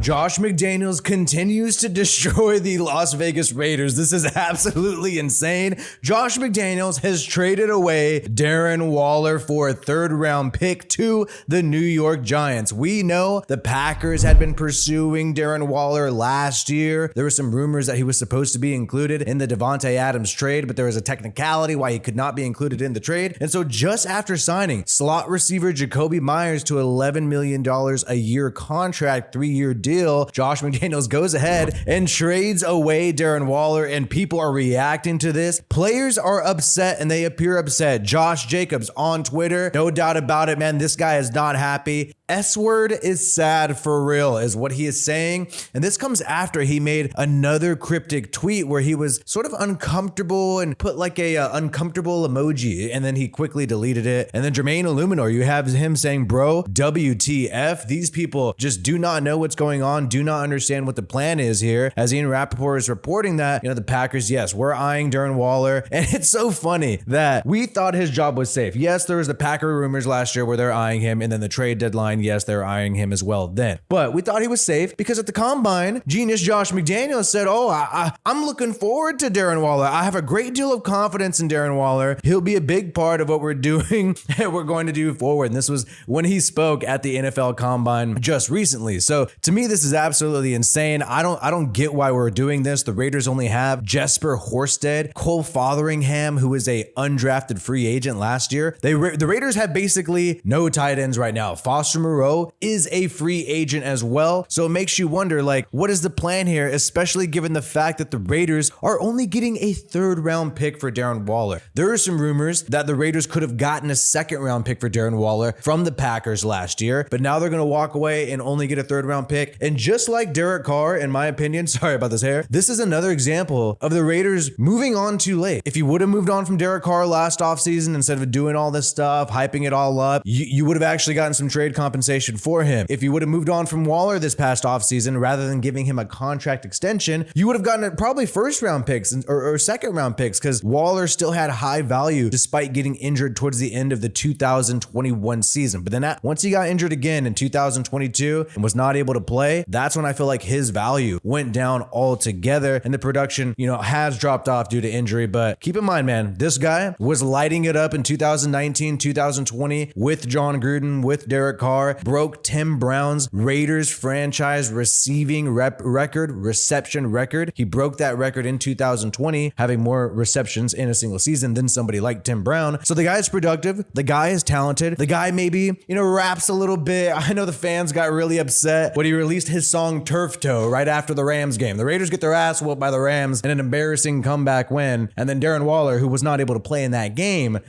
Josh McDaniels continues to destroy the Las Vegas Raiders. This is absolutely insane. Josh McDaniels has traded away Darren Waller for a third-round pick to the New York Giants. We know the Packers had been pursuing Darren Waller last year. There were some rumors that he was supposed to be included in the Davante Adams trade, but there was a technicality why he could not be included in the trade. And so just after signing slot receiver Jakobi Meyers to $11 million a year contract, 3-year deal, Josh McDaniels goes ahead and trades away Darren Waller, and people are reacting to this. Players are upset and they appear upset. Josh Jacobs on Twitter, no doubt about it, man, this guy is not happy. S-word is sad for real is what he is saying. And this comes after he made another cryptic tweet where he was sort of uncomfortable and put like a uncomfortable emoji, and then he quickly deleted it. And then Jermaine Illuminor, you have him saying, bro, WTF. These people just do not know what's going on, do not understand what the plan is here. As Ian Rappaport is reporting that, the Packers, yes, we're eyeing Darren Waller. And it's so funny that we thought his job was safe. Yes, there was the Packer rumors last year where they're eyeing him, and then the trade deadline, yes, they're eyeing him as well then. But we thought he was safe because at the combine, genius Josh McDaniels said, I'm looking forward to Darren Waller. I have a great deal of confidence in Darren Waller. He'll be a big part of what we're doing and we're going to do forward. And this was when he spoke at the NFL combine just recently. So to me, this is absolutely insane. I don't get why we're doing this. The Raiders only have Jesper Horsted, Cole Fotheringham, who is a undrafted free agent last year. The Raiders have basically no tight ends right now. Foster Moreau is a free agent as well. So it makes you wonder, like, what is the plan here, especially given the fact that the Raiders are only getting a third-round pick for Darren Waller. There are some rumors that the Raiders could have gotten a second-round pick for Darren Waller from the Packers last year, but now they're going to walk away and only get a third-round pick. And just like Derek Carr, in my opinion, sorry about this hair, this is another example of the Raiders moving on too late. If you would have moved on from Derek Carr last offseason, instead of doing all this stuff, hyping it all up, you would have actually gotten some trade compensation for him. If you would have moved on from Waller this past offseason, rather than giving him a contract extension, you would have gotten probably first-round picks or second-round picks, because Waller still had high value despite getting injured towards the end of the 2021 season. But then once he got injured again in 2022 and was not able to play, that's when I feel like his value went down altogether, and the production, has dropped off due to injury. But keep in mind, man, this guy was lighting it up in 2019, 2020 with John Gruden, with Derek Carr, broke Tim Brown's Raiders franchise receiving reception record. He broke that record in 2020, having more receptions in a single season than somebody like Tim Brown. So the guy is productive. The guy is talented. The guy maybe, raps a little bit. I know the fans got really upset when he released his song Turf Toe right after the Rams game. The Raiders get their ass whooped by the Rams in an embarrassing comeback win. And then Darren Waller, who was not able to play in that game,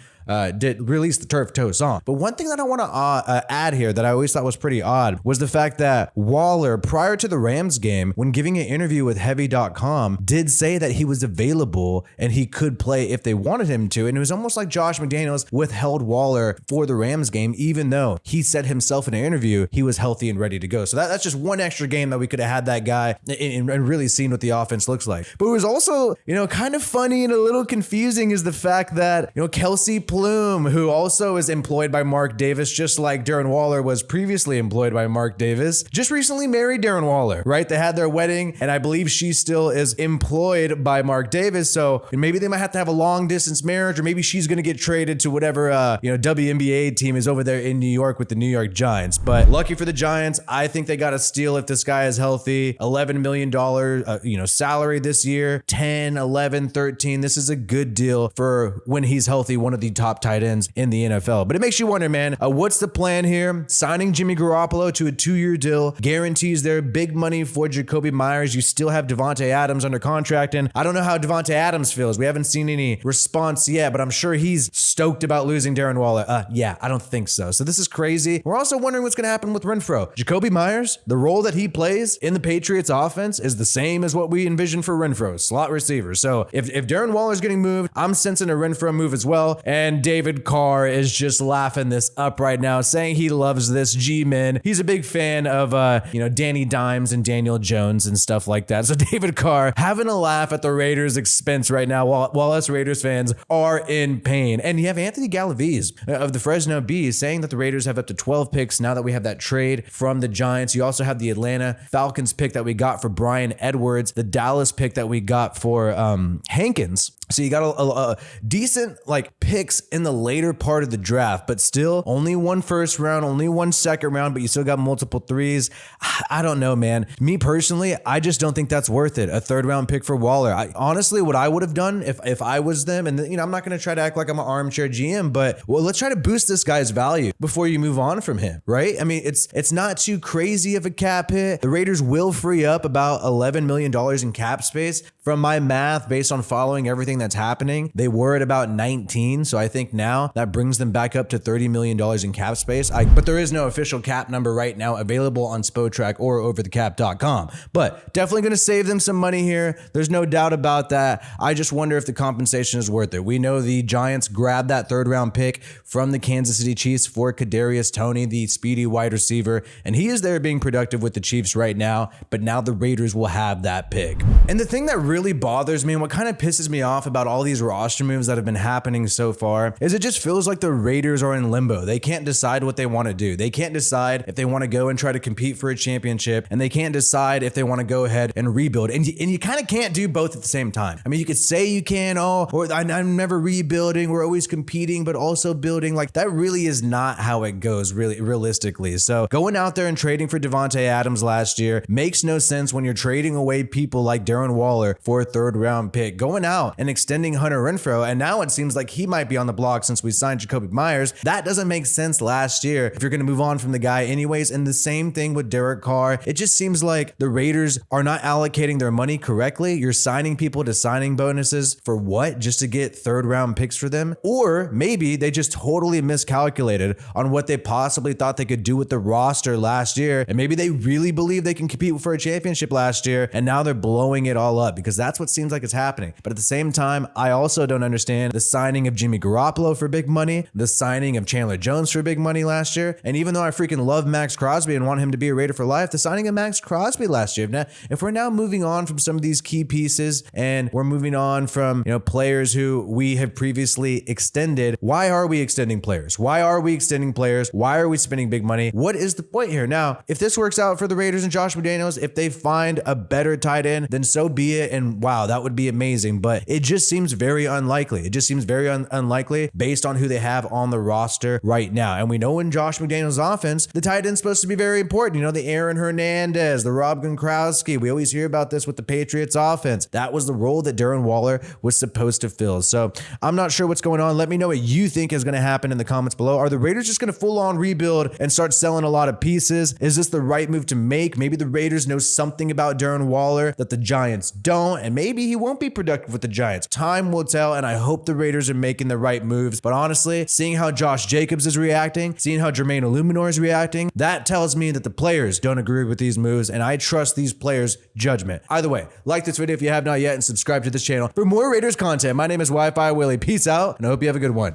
did release the Turf Toe song. But one thing that I want to add here that I always thought was pretty odd was the fact that Waller, prior to the Rams game, when giving an interview with Heavy.com, did say that he was available and he could play if they wanted him to. And it was almost like Josh McDaniels withheld Waller for the Rams game, even though he said himself in an interview he was healthy and ready to go. So that's just one extra game that we could have had that guy and really seen what the offense looks like. But it was also, kind of funny and a little confusing is the fact that, Kelsey Plume, who also is employed by Mark Davis, just like Darren Waller was previously employed by Mark Davis, just recently married Darren Waller, right? They had their wedding, and I believe she still is employed by Mark Davis. So maybe they might have to have a long distance marriage, or maybe she's going to get traded to whatever, WNBA team is over there in New York with the New York Giants. But lucky for the Giants, I think they got a steal if this guy is healthy. $11 million, salary this year, 10, 11, 13. This is a good deal for when he's healthy, one of the top tight ends in the NFL. But it makes you wonder, man, what's the plan here? Signing Jimmy Garoppolo to a 2-year deal guarantees their big money for Jakobi Meyers. You still have Davante Adams under contract, and I don't know how Davante Adams feels. We haven't seen any response yet, but I'm sure he's stoked about losing Darren Waller. Yeah, I don't think so. So this is crazy. We're also wondering what's going to happen with Renfrow. Jakobi Meyers, the role that he plays in the Patriots offense is the same as what we envisioned for Renfrow, slot receiver. So if Darren Waller's getting moved, I'm sensing a Renfrow move as well. And man David Carr is just laughing this up right now, saying he loves this G-Men. He's a big fan of, Danny Dimes and Daniel Jones and stuff like that. So David Carr having a laugh at the Raiders' expense right now while us Raiders fans are in pain. And you have Anthony Galaviz of the Fresno Bees saying that the Raiders have up to 12 picks now that we have that trade from the Giants. You also have the Atlanta Falcons pick that we got for Brian Edwards, the Dallas pick that we got for Hankins. So you got a decent picks in the later part of the draft, but still only one first round, only one second round, but you still got multiple threes. I don't know, man. Me personally, I just don't think that's worth it. A third round pick for Waller. Honestly, what I would have done if I was them, and I'm not going to try to act like I'm an armchair GM, but let's try to boost this guy's value before you move on from him, right? I mean, it's not too crazy of a cap hit. The Raiders will free up about $11 million in cap space. From my math, based on following everything that's happening, they were at about 19. So I think now that brings them back up to $30 million in cap space. But there is no official cap number right now available on Spotrac or overthecap.com. But definitely going to save them some money here. There's no doubt about that. I just wonder if the compensation is worth it. We know the Giants grabbed that third round pick from the Kansas City Chiefs for Kadarius Toney, the speedy wide receiver. And he is there being productive with the Chiefs right now. But now the Raiders will have that pick. And the thing that really bothers me and what kind of pisses me off about all these roster moves that have been happening so far is it just feels like the Raiders are in limbo. They can't decide what they want to do. They can't decide if they want to go and try to compete for a championship, and they can't decide if they want to go ahead and rebuild. And you kind of can't do both at the same time. I mean, you could say you can, I'm never rebuilding, we're always competing, but also building. Like, that really is not how it goes, really, realistically. So going out there and trading for Devontae Adams last year makes no sense when you're trading away people like Darren Waller for a third round pick. Going out and extending Hunter Renfrow, and now it seems like he might be on the block since we signed Jacoby Myers. That doesn't make sense last year if you're going to move on from the guy anyways. And the same thing with Derek Carr. It just seems like the Raiders are not allocating their money correctly. You're signing people to signing bonuses for what? Just to get third round picks for them? Or maybe they just totally miscalculated on what they possibly thought they could do with the roster last year. And maybe they really believe they can compete for a championship last year, and now they're blowing it all up, because that's what seems like it's happening. But at the same time, I also don't understand the signing of Jimmy Garoppolo for big money, the signing of Chandler Jones for big money last year. And even though I freaking love Max Crosby and want him to be a Raider for life, the signing of Max Crosby last year. Now, if we're now moving on from some of these key pieces and we're moving on from, players who we have previously extended, why are we extending players? Why are we extending players? Why are we spending big money? What is the point here? Now, if this works out for the Raiders and Josh McDaniels, if they find a better tight end, then so be it. And wow, that would be amazing. But it just seems very unlikely. It just seems very unlikely based on who they have on the roster right now. And we know in Josh McDaniels' offense, the tight end's supposed to be very important. The Aaron Hernandez, the Rob Gronkowski. We always hear about this with the Patriots offense. That was the role that Darren Waller was supposed to fill. So I'm not sure what's going on. Let me know what you think is going to happen in the comments below. Are the Raiders just going to full on rebuild and start selling a lot of pieces? Is this the right move to make? Maybe the Raiders know something about Darren Waller that the Giants don't, and maybe he won't be productive with the Giants. Time will tell, and I hope the Raiders are making the right moves. But honestly, seeing how Josh Jacobs is reacting, seeing how Jermaine Illuminor is reacting, that tells me that the players don't agree with these moves, and I trust these players' judgment. Either way, like this video if you have not yet, and subscribe to this channel for more Raiders content. My name is WiFiWillie. Peace out, and I hope you have a good one.